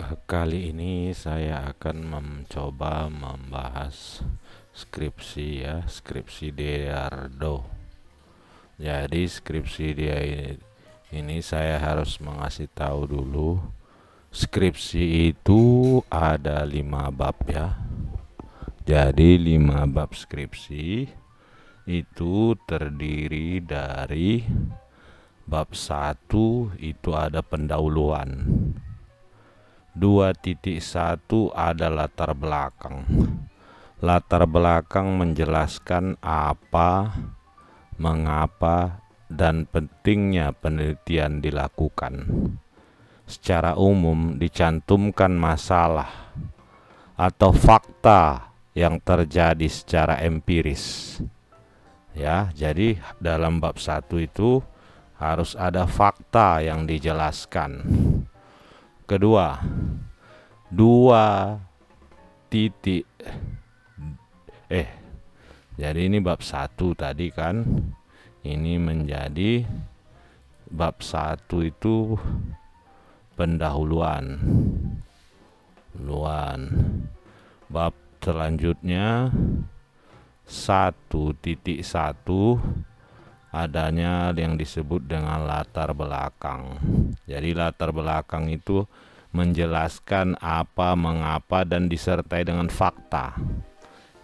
Kali ini saya akan mencoba membahas skripsi ya, skripsi Deardo. Jadi skripsi dia ini saya harus mengasih tahu dulu. Skripsi itu ada 5 bab ya. Jadi 5 bab skripsi itu terdiri dari bab 1 itu ada pendahuluan. 2.1 ada latar belakang. Latar belakang menjelaskan apa, mengapa, dan pentingnya penelitian dilakukan. Secara umum dicantumkan masalah atau fakta yang terjadi secara empiris. Ya, jadi dalam bab 1 itu harus ada fakta yang dijelaskan. Kedua, 2 titik jadi ini bab 1 tadi kan. Ini menjadi bab 1 itu pendahuluan. Bab selanjutnya 1.1 adanya yang disebut dengan latar belakang. Jadi latar belakang itu menjelaskan apa, mengapa, dan disertai dengan fakta.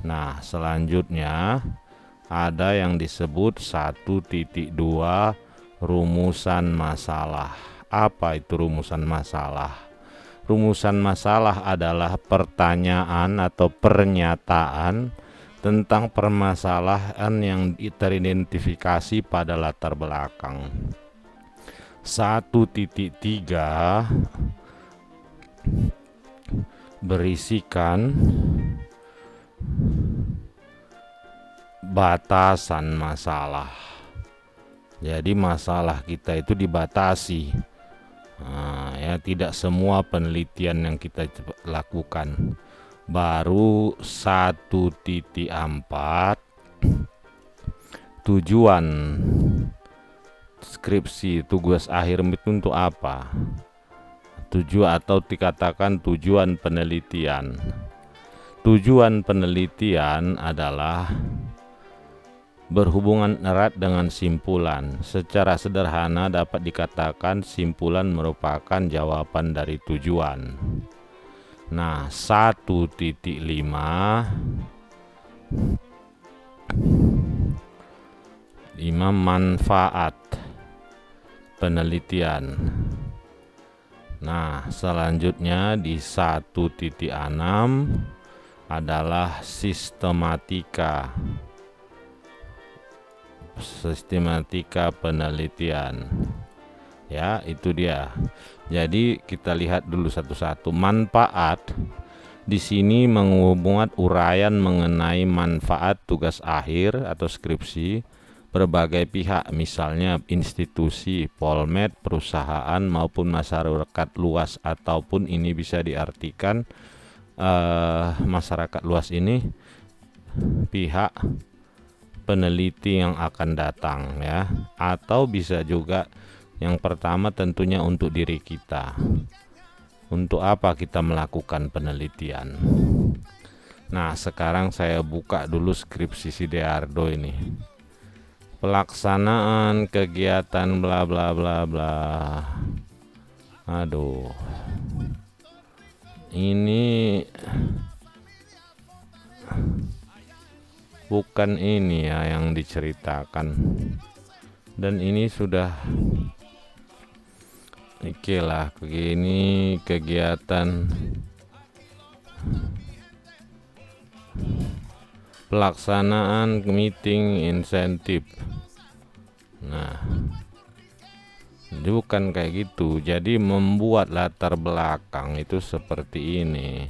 Nah, selanjutnya ada yang disebut 1.2 rumusan masalah. Apa itu rumusan masalah? Rumusan masalah adalah pertanyaan atau pernyataan tentang permasalahan yang teridentifikasi pada latar belakang. 1.3 berisikan batasan masalah. Jadi masalah kita itu dibatasi. Ya, tidak semua penelitian yang kita lakukan. Baru 1.4 tujuan skripsi, tugas akhir itu untuk apa? Atau dikatakan tujuan penelitian. Tujuan penelitian adalah berhubungan erat dengan simpulan. Secara sederhana dapat dikatakan simpulan merupakan jawaban dari tujuan. Nah, 1.5 manfaat penelitian. Nah, selanjutnya di 1.6 adalah sistematika penelitian. Ya, itu dia. Jadi kita lihat dulu satu-satu. Manfaat di sini memuat uraian mengenai manfaat tugas akhir atau skripsi berbagai pihak, misalnya institusi, polmed, perusahaan maupun masyarakat luas, ataupun ini bisa diartikan masyarakat luas ini pihak peneliti yang akan datang ya, atau bisa juga yang pertama tentunya untuk diri kita. Untuk apa kita melakukan penelitian? Nah, sekarang saya buka dulu skripsi si Deardo ini. Pelaksanaan kegiatan bla bla bla bla. Aduh. Ini bukan ini ya yang diceritakan. Dan ini sudah lah begini kegiatan pelaksanaan meeting insentif. Nah, bukan kayak gitu. Jadi membuat latar belakang itu seperti ini.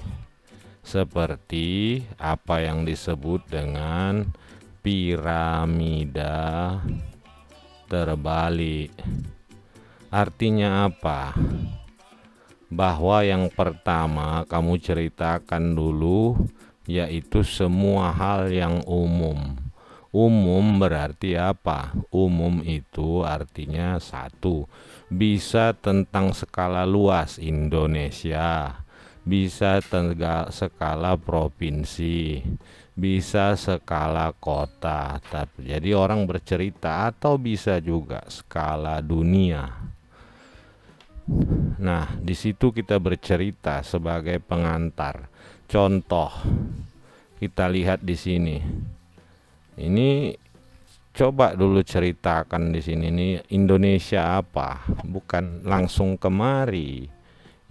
Seperti apa yang disebut dengan piramida terbalik. Artinya apa? Bahwa yang pertama kamu ceritakan dulu, yaitu semua hal yang umum. Umum berarti apa? Umum itu artinya 1, bisa tentang skala luas Indonesia, bisa skala provinsi, bisa skala kota. Tapi jadi orang bercerita, atau bisa juga skala dunia. Nah, di situ kita bercerita sebagai pengantar. Contoh, kita lihat di sini. Ini coba dulu ceritakan di sini nih, Indonesia apa? Bukan langsung kemari.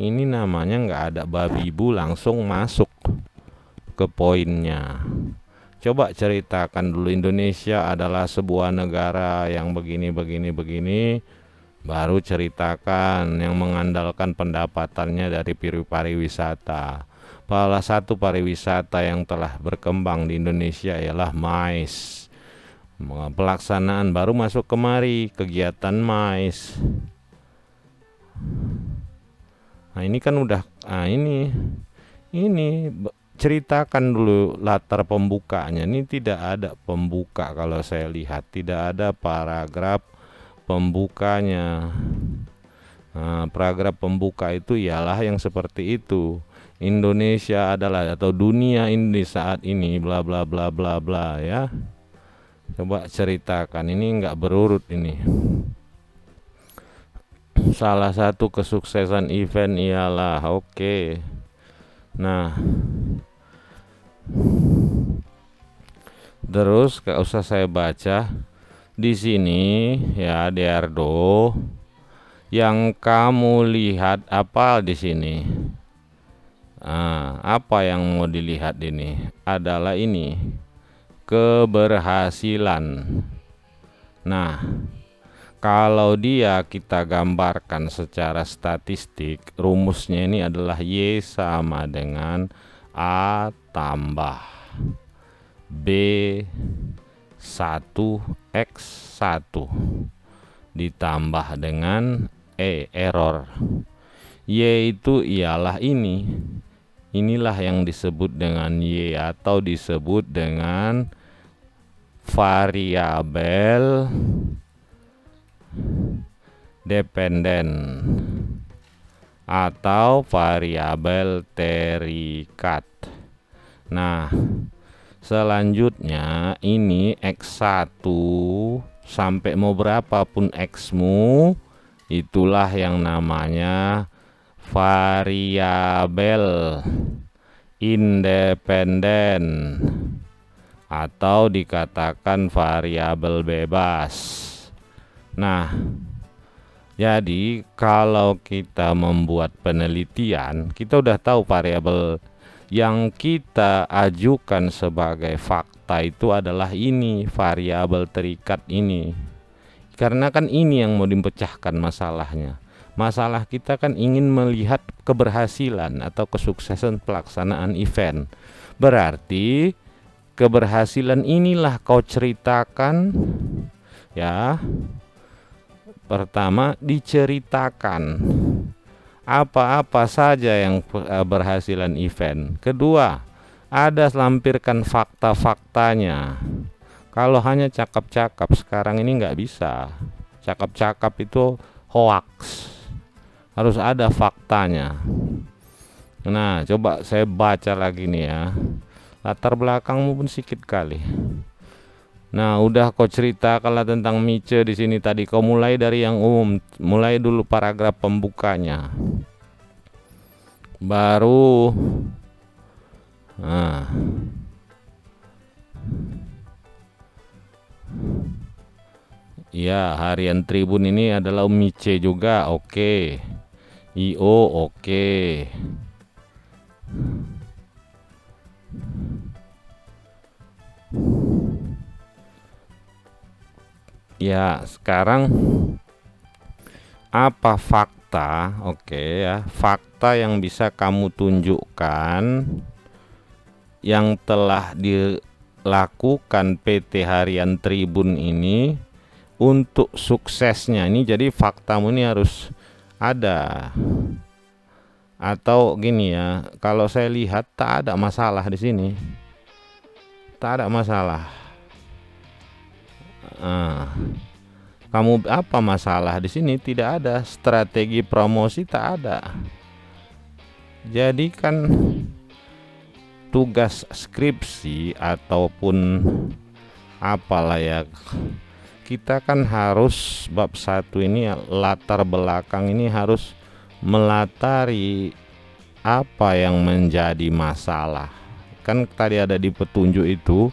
Ini namanya nggak ada babi bu, langsung masuk ke poinnya. Coba ceritakan dulu, Indonesia adalah sebuah negara yang begini, baru ceritakan yang mengandalkan pendapatannya dari pariwisata. Salah satu pariwisata yang telah berkembang di Indonesia ialah MICE. Pelaksanaan baru masuk kemari, kegiatan MICE. Nah ini kan udah, ini ceritakan dulu latar pembukanya. Ini tidak ada pembuka, kalau saya lihat tidak ada paragraf pembukanya. Nah, paragraf pembuka itu ialah yang seperti itu. Indonesia adalah, atau dunia ini saat ini bla bla bla bla bla, ya. Coba ceritakan, ini nggak berurut ini. Salah satu kesuksesan event ialah, oke. Nah, terus gak usah saya baca di sini ya, Derdo. Yang kamu lihat apa di sini? Apa yang mau dilihat ini? Adalah ini, keberhasilan. Nah, kalau dia kita gambarkan secara statistik, rumusnya ini adalah Y sama dengan A tambah B 1x1 ditambah dengan error. Y itu ialah ini. Inilah yang disebut dengan Y, atau disebut dengan variabel dependen atau variabel terikat. Nah, selanjutnya ini X1 sampai mau berapapun X-mu, itulah yang namanya variabel independen atau dikatakan variabel bebas. Nah, jadi kalau kita membuat penelitian, kita udah tahu variabel yang kita ajukan sebagai fakta itu adalah ini, variabel terikat ini. Karena kan ini yang mau dipecahkan masalahnya. Masalah kita kan ingin melihat keberhasilan atau kesuksesan pelaksanaan event. Berarti keberhasilan inilah kau ceritakan, ya. Pertama, diceritakan apa-apa saja yang berhasilan event. Kedua, ada lampirkan fakta-faktanya. Kalau hanya cakap-cakap sekarang ini nggak bisa. Cakap-cakap itu hoax. Harus ada faktanya. Nah, coba saya baca lagi nih ya. Latar belakangmu pun sedikit kali. Nah, udah kau cerita kalau tentang Mice di sini tadi. Kau mulai dari yang umum, mulai dulu paragraf pembukanya. Baru ya, harian Tribun ini adalah Mice juga, oke. IO, oke. Ya, sekarang apa fakta? Oke ya, fakta yang bisa kamu tunjukkan yang telah dilakukan PT Harian Tribun ini untuk suksesnya. Ini jadi faktamu ini harus ada. Atau gini ya, kalau saya lihat tak ada masalah di sini. Tak ada masalah. Kamu apa masalah di sini? Tidak ada. Strategi promosi tak ada. Jadi kan tugas skripsi ataupun apalah ya, kita kan harus bab 1 ini latar belakang ini harus melatari apa yang menjadi masalah. Kan tadi ada di petunjuk itu.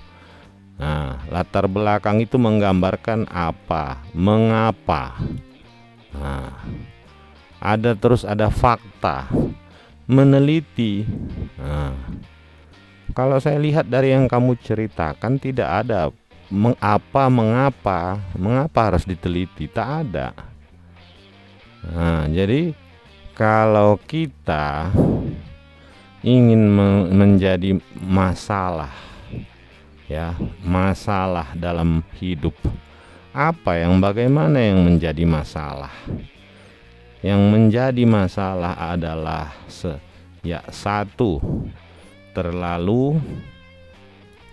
Nah, latar belakang itu menggambarkan apa, mengapa. Nah, terus ada fakta, meneliti. Nah, kalau saya lihat dari yang kamu ceritakan tidak ada mengapa harus diteliti, tak ada. Nah, jadi kalau kita ingin menjadi masalah, ya, masalah dalam hidup, bagaimana yang menjadi masalah? Yang menjadi masalah adalah satu, terlalu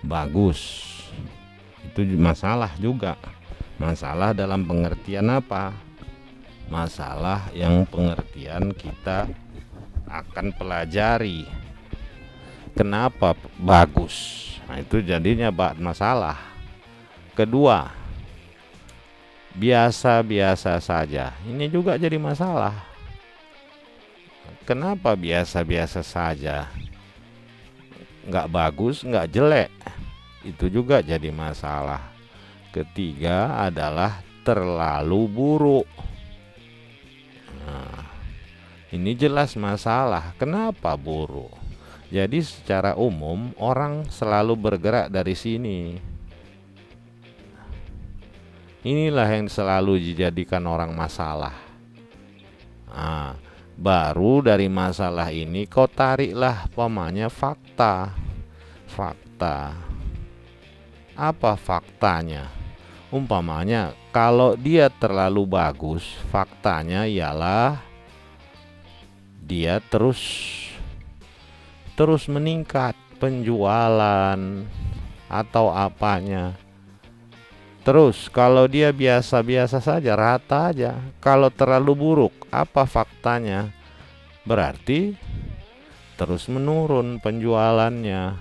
bagus. Itu masalah juga. Masalah dalam pengertian apa? Masalah yang pengertian kita akan pelajari. Kenapa bagus? Nah, itu jadinya masalah. Kedua, biasa-biasa saja. Ini juga jadi masalah. Kenapa biasa-biasa saja? Nggak bagus, nggak jelek. Itu juga jadi masalah. Ketiga adalah terlalu buruk. Nah, ini jelas masalah. Kenapa buruk? Jadi secara umum orang selalu bergerak dari sini. Inilah yang selalu dijadikan orang masalah. Nah, baru dari masalah ini kau tariklah pamannya fakta. Fakta. Apa faktanya? Umpamanya kalau dia terlalu bagus, faktanya ialah dia terus meningkat penjualan atau apanya. Terus kalau dia biasa-biasa saja, rata aja. Kalau terlalu buruk, apa faktanya? Berarti terus menurun penjualannya.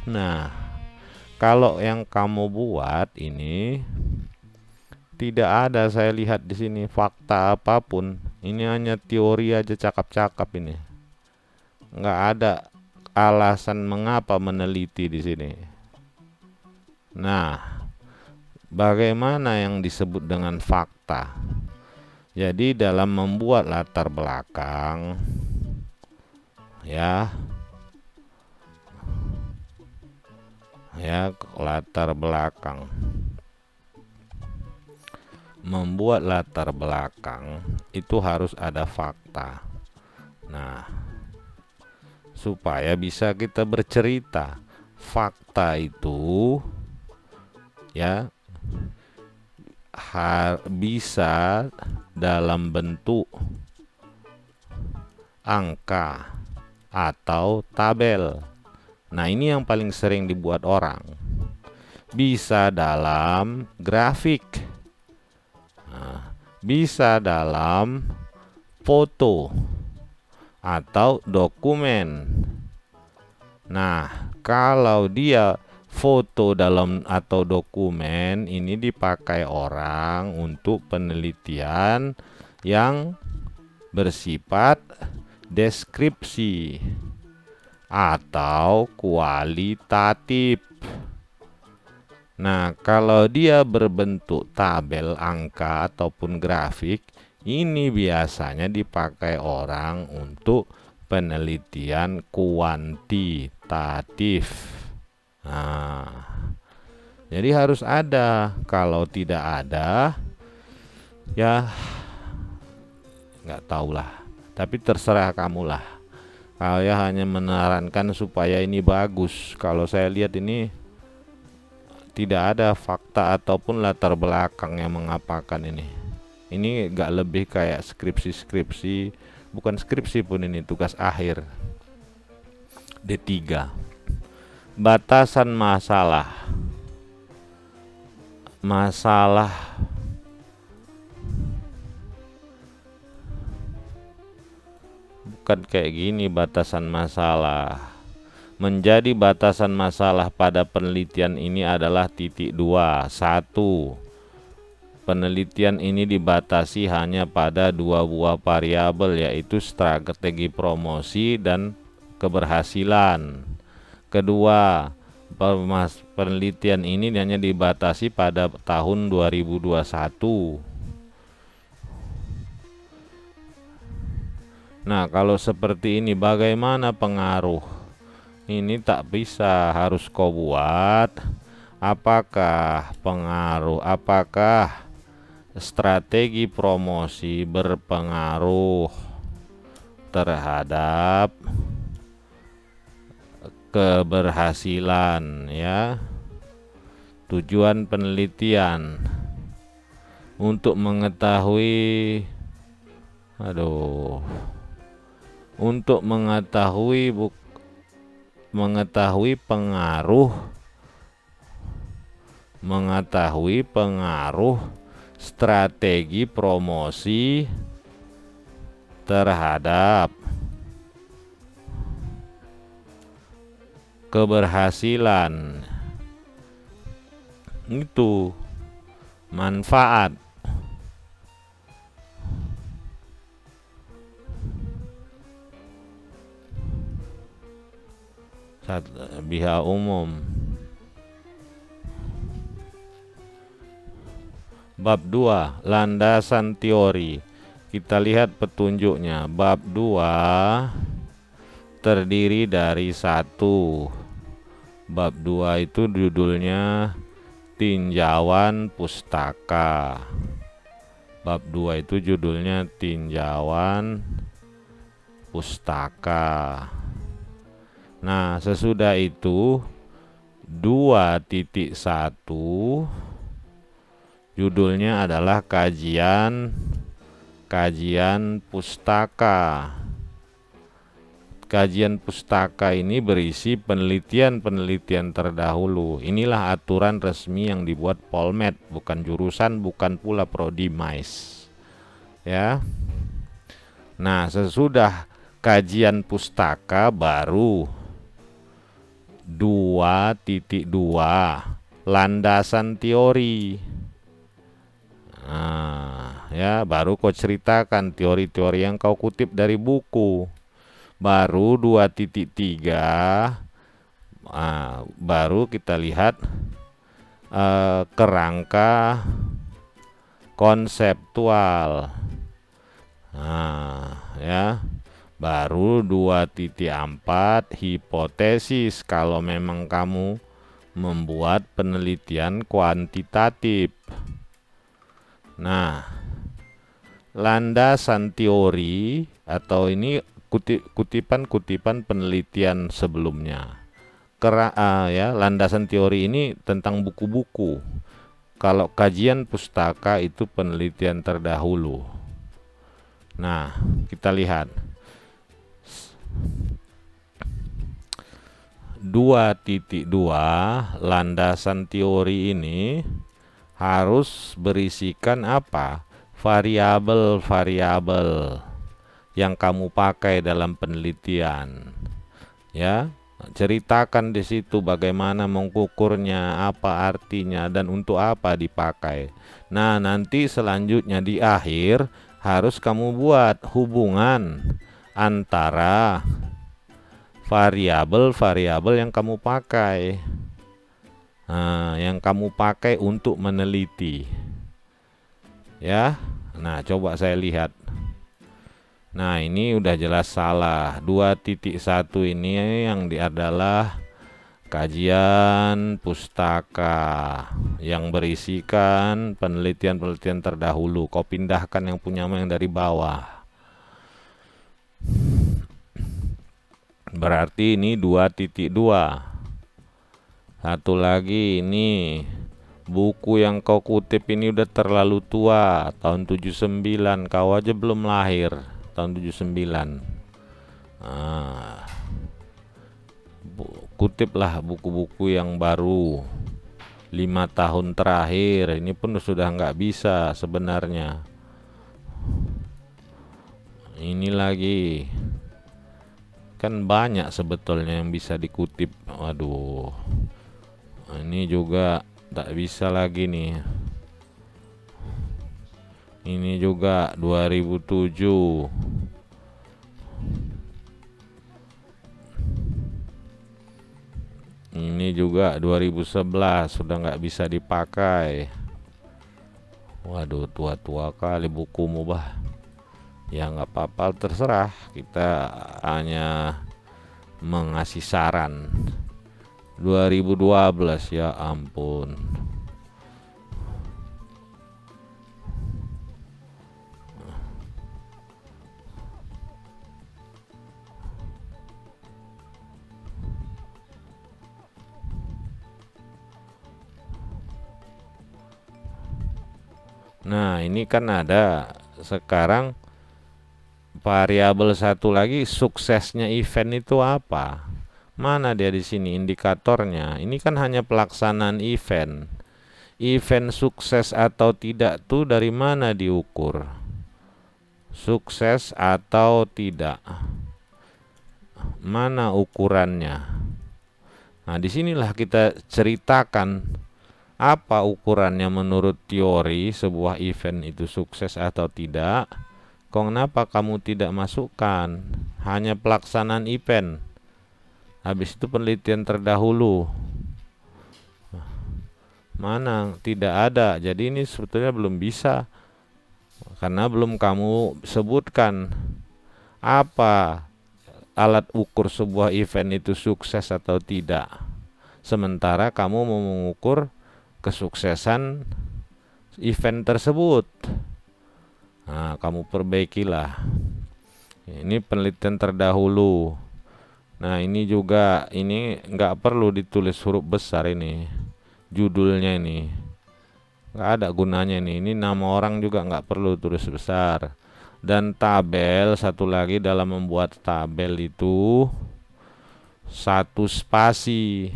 Nah, kalau yang kamu buat ini tidak ada, saya lihat di sini fakta apapun. Ini hanya teori aja, cakap-cakap ini. Nggak ada alasan mengapa meneliti di sini. Nah, bagaimana yang disebut dengan fakta? Jadi dalam membuat latar belakang, ya latar belakang. Membuat latar belakang itu harus ada fakta. Nah, supaya bisa kita bercerita, fakta itu ya bisa dalam bentuk angka atau tabel. Nah, ini yang paling sering dibuat orang. Bisa dalam grafik, bisa dalam foto atau dokumen. Nah, kalau dia foto dalam atau dokumen, ini dipakai orang untuk penelitian yang bersifat deskripsi atau kualitatif. Nah, kalau dia berbentuk tabel, angka ataupun grafik, ini biasanya dipakai orang untuk penelitian kuantitatif. Nah, jadi harus ada. Kalau tidak ada, ya nggak tahulah. Tapi terserah kamulah. Saya hanya menarankan supaya ini bagus. Kalau saya lihat ini tidak ada fakta ataupun latar belakang yang mengapakan ini. Ini nggak lebih kayak skripsi-skripsi, bukan skripsi pun, ini tugas akhir D3. Batasan masalah. bukan kayak gini batasan masalah. Menjadi batasan masalah pada penelitian ini adalah titik 2. 1. Penelitian ini dibatasi hanya pada 2 buah variabel, yaitu strategi promosi dan keberhasilan. Kedua, penelitian ini hanya dibatasi pada tahun 2021. Nah, kalau seperti ini bagaimana pengaruh? Ini tak bisa, harus kau buat. Apakah pengaruh, apakah strategi promosi berpengaruh terhadap keberhasilan, ya? Tujuan penelitian untuk mengetahui mengetahui pengaruh strategi promosi terhadap keberhasilan. Itu manfaat. Biha umum. Bab 2, landasan teori. Kita lihat petunjuknya. Bab 2 terdiri dari 1. Bab 2 itu judulnya tinjauan pustaka. Bab 2 itu judulnya tinjauan pustaka. Nah, sesudah itu 2.1 judulnya adalah kajian pustaka. Kajian pustaka ini berisi penelitian-penelitian terdahulu. Inilah aturan resmi yang dibuat Polmed, bukan jurusan, bukan pula prodi MAIS. Ya. Nah, sesudah kajian pustaka baru 2.2 landasan teori. Nah, ya, baru kau ceritakan teori-teori yang kau kutip dari buku. Baru 2.3 baru kita lihat kerangka konseptual. Nah, ya. Baru 2.4 hipotesis kalau memang kamu membuat penelitian kuantitatif. Nah, landasan teori atau ini kutipan-kutipan penelitian sebelumnya. Landasan teori ini tentang buku-buku. Kalau kajian pustaka itu penelitian terdahulu. Nah, kita lihat 2.2 landasan teori ini harus berisikan apa? Variabel-variabel yang kamu pakai dalam penelitian. Ya, ceritakan di situ bagaimana mengukurnya, apa artinya dan untuk apa dipakai. Nah, nanti selanjutnya di akhir harus kamu buat hubungan antara variabel-variabel yang kamu pakai. Yang kamu pakai untuk meneliti. Ya. Nah, coba saya lihat. Nah, ini udah jelas salah. 2.1 ini yang adalah kajian pustaka yang berisikan penelitian-penelitian terdahulu. Kau pindahkan yang punya yang dari bawah. Berarti ini 2.2. Satu lagi, ini buku yang kau kutip ini udah terlalu tua, tahun 79. Kau aja belum lahir tahun 79. Kutiplah buku-buku yang baru 5 tahun terakhir. Ini pun sudah nggak bisa sebenarnya. Ini lagi Kan banyak sebetulnya yang bisa dikutip. Waduh, ini juga tak bisa lagi nih. Ini juga 2007. Ini juga 2011 sudah nggak bisa dipakai. Waduh, tua-tua kali bukumu bah. Ya nggak apa-apa, terserah. Kita hanya mengasih saran. 2012, ya ampun. Nah, ini kan ada sekarang variabel satu lagi, suksesnya event itu apa? Mana dia di sini indikatornya? Ini kan hanya pelaksanaan event. Event sukses atau tidak tuh dari mana diukur? Sukses atau tidak? Mana ukurannya? Nah, disinilah kita ceritakan apa ukurannya menurut teori sebuah event itu sukses atau tidak. Kenapa kamu tidak masukkan? Hanya pelaksanaan event. Habis itu penelitian terdahulu. Mana? Tidak ada. Jadi ini sebetulnya belum bisa. Karena belum kamu sebutkan apa alat ukur sebuah event itu sukses atau tidak. Sementara kamu mau mengukur kesuksesan event tersebut. Nah, kamu perbaikilah. Ini penelitian terdahulu. Nah, ini juga, ini nggak perlu ditulis huruf besar ini. Judulnya ini. Nggak ada gunanya ini. Ini nama orang juga nggak perlu tulis besar. Dan tabel, satu lagi dalam membuat tabel itu satu spasi.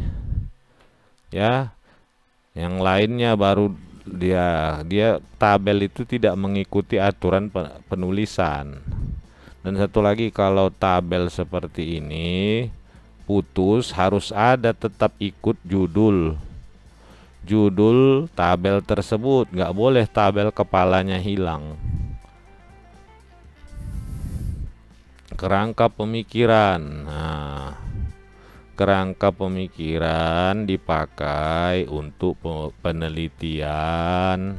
Ya, yang lainnya baru dia tabel itu tidak mengikuti aturan penulisan. Dan satu lagi, kalau tabel seperti ini putus, harus ada tetap ikut judul tabel tersebut, nggak boleh tabel kepalanya hilang. Kerangka pemikiran. Nah, kerangka pemikiran dipakai untuk penelitian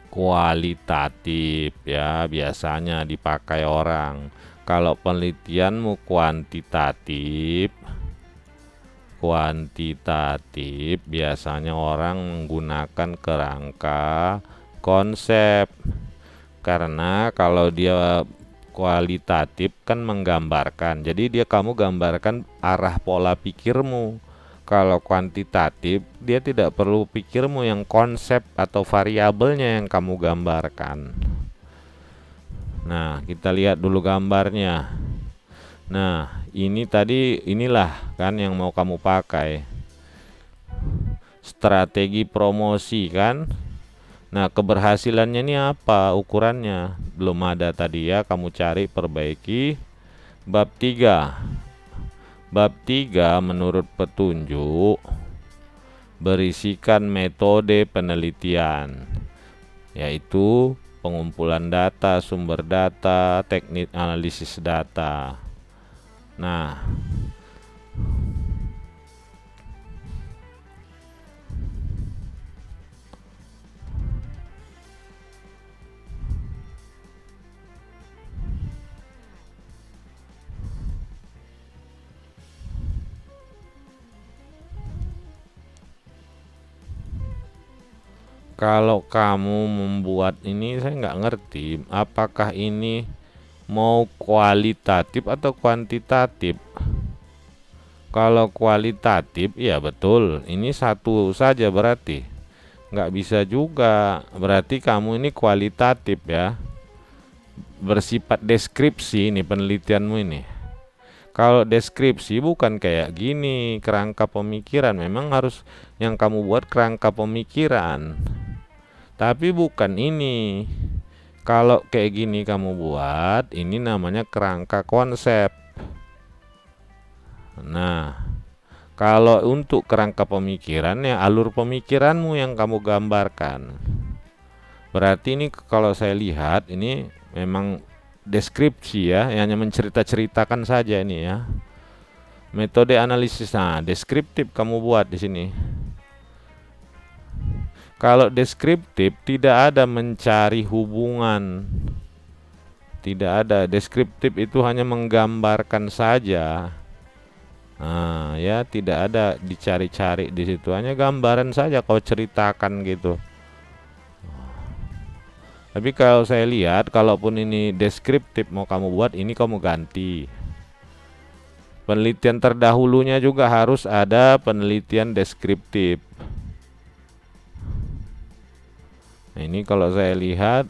kualitatif, ya, biasanya dipakai orang. Kalau penelitianmu kuantitatif biasanya orang menggunakan kerangka konsep. Karena kalau dia kualitatif kan menggambarkan, jadi kamu gambarkan arah pola pikirmu. Kalau kuantitatif, dia tidak perlu pikirmu yang konsep atau variabelnya yang kamu gambarkan. Nah, kita lihat dulu gambarnya. Nah, ini tadi, inilah kan yang mau kamu pakai. Strategi promosi kan. Nah, keberhasilannya ini apa ukurannya? Belum ada tadi ya, kamu cari, perbaiki. Bab 3. Bab 3 menurut petunjuk berisikan metode penelitian, yaitu pengumpulan data, sumber data, teknik analisis data. Nah, kalau kamu membuat ini, saya nggak ngerti apakah ini mau kualitatif atau kuantitatif. Kalau kualitatif, ya betul, ini satu saja berarti. Nggak bisa juga, berarti kamu ini kualitatif ya. Bersifat deskripsi ini penelitianmu ini. Kalau deskripsi bukan kayak gini, kerangka pemikiran. Memang harus yang kamu buat kerangka pemikiran. Tapi bukan ini. Kalau kayak gini kamu buat, ini namanya kerangka konsep. Nah, kalau untuk kerangka pemikiran ya alur pemikiranmu yang kamu gambarkan. Berarti ini kalau saya lihat ini memang deskripsi ya, yang hanya mencerita-ceritakan saja ini ya. Metode analisis, nah deskriptif kamu buat di sini. Kalau deskriptif tidak ada mencari hubungan, tidak ada. Deskriptif itu hanya menggambarkan saja. Nah, ya tidak ada dicari-cari di situ, hanya gambaran saja kau ceritakan gitu. Tapi kalau saya lihat, kalaupun ini deskriptif mau kamu buat, ini kamu ganti. Penelitian terdahulunya juga harus ada penelitian deskriptif. Nah, ini kalau saya lihat,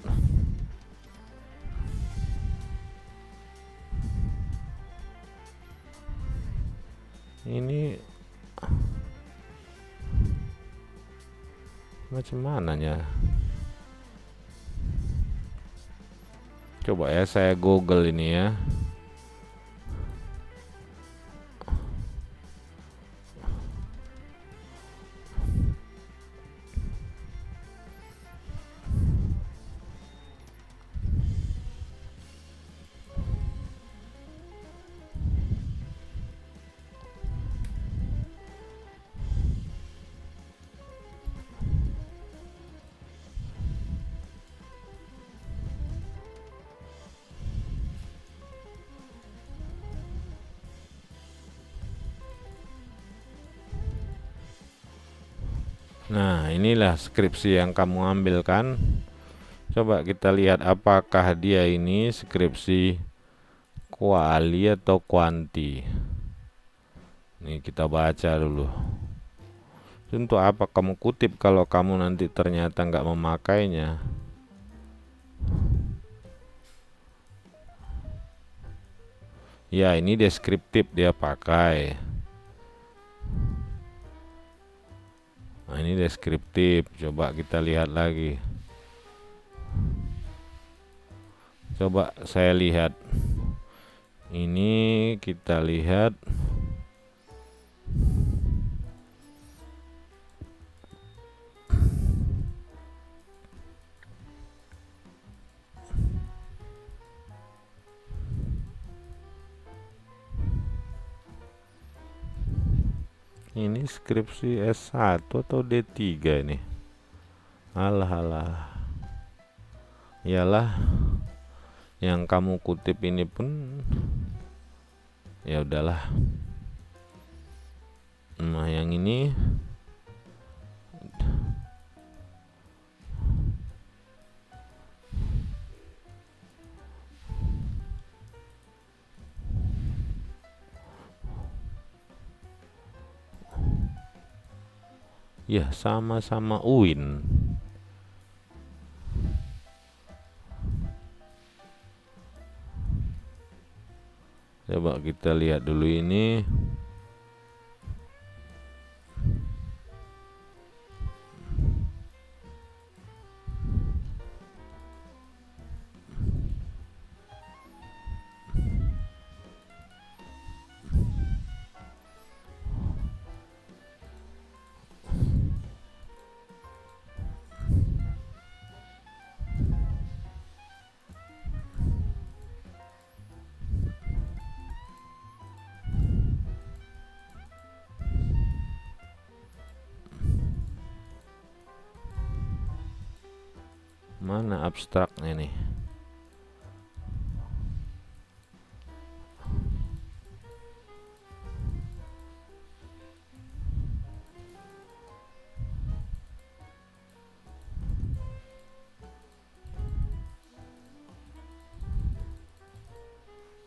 ini macam mananya? Coba ya saya Google ini ya. Nah, inilah skripsi yang kamu ambil kan. Coba kita lihat apakah dia ini skripsi kuali atau kuanti. Nih kita baca dulu. Untuk apa kamu kutip kalau kamu nanti ternyata nggak memakainya? Ya, ini deskriptif dia pakai. Nah, ini deskriptif. Coba kita lihat lagi. Coba saya lihat. Ini kita lihat. Ini skripsi S1 atau D3 ini? Alah alah. Iyalah, yang kamu kutip ini pun ya udahlah. Nah, yang ini ya sama-sama UIN. Coba kita lihat dulu ini. Mana abstraknya nih?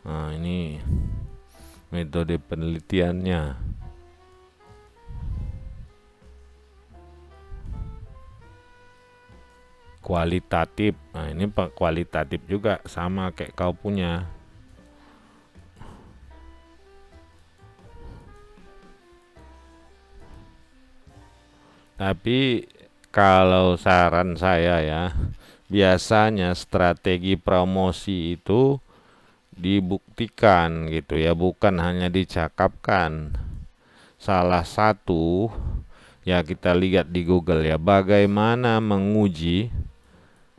Nah, ini metode penelitiannya. Kualitatif. Nah, ini kualitatif juga sama kayak kau punya. Tapi kalau saran saya ya, biasanya strategi promosi itu dibuktikan gitu ya, bukan hanya dicakapkan. Salah satu ya kita lihat di Google ya, bagaimana menguji.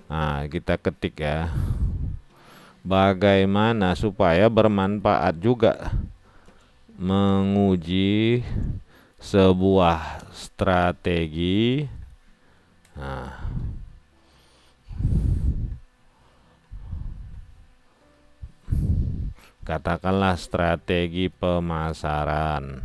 Nah, kita ketik ya, bagaimana supaya bermanfaat juga menguji sebuah strategi. Nah, katakanlah strategi pemasaran.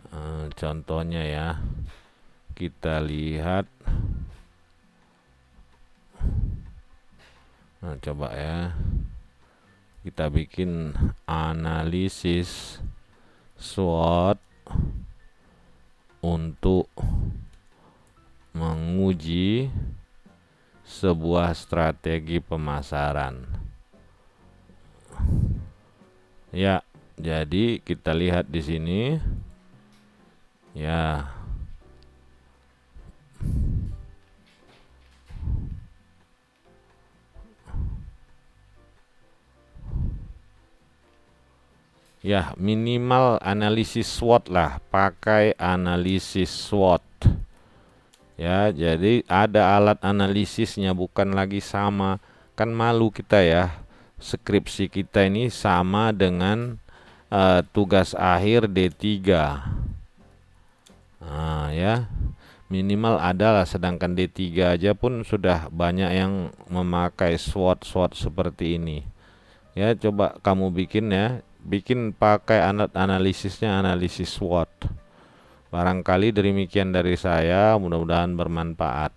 Nah, contohnya ya, kita lihat. Nah, coba ya, kita bikin analisis SWOT untuk menguji sebuah strategi pemasaran. Ya, jadi kita lihat di sini ya. Ya, minimal analisis SWOT lah, pakai analisis SWOT. Ya, jadi ada alat analisisnya, bukan lagi sama. Kan malu kita ya, skripsi kita ini sama dengan tugas akhir D3. Nah, ya, minimal adalah, sedangkan D3 aja pun sudah banyak yang memakai SWOT seperti ini. Ya, coba kamu bikin ya, bikin pakai analisisnya, analisis SWOT. Barangkali demikian dari saya, mudah-mudahan bermanfaat.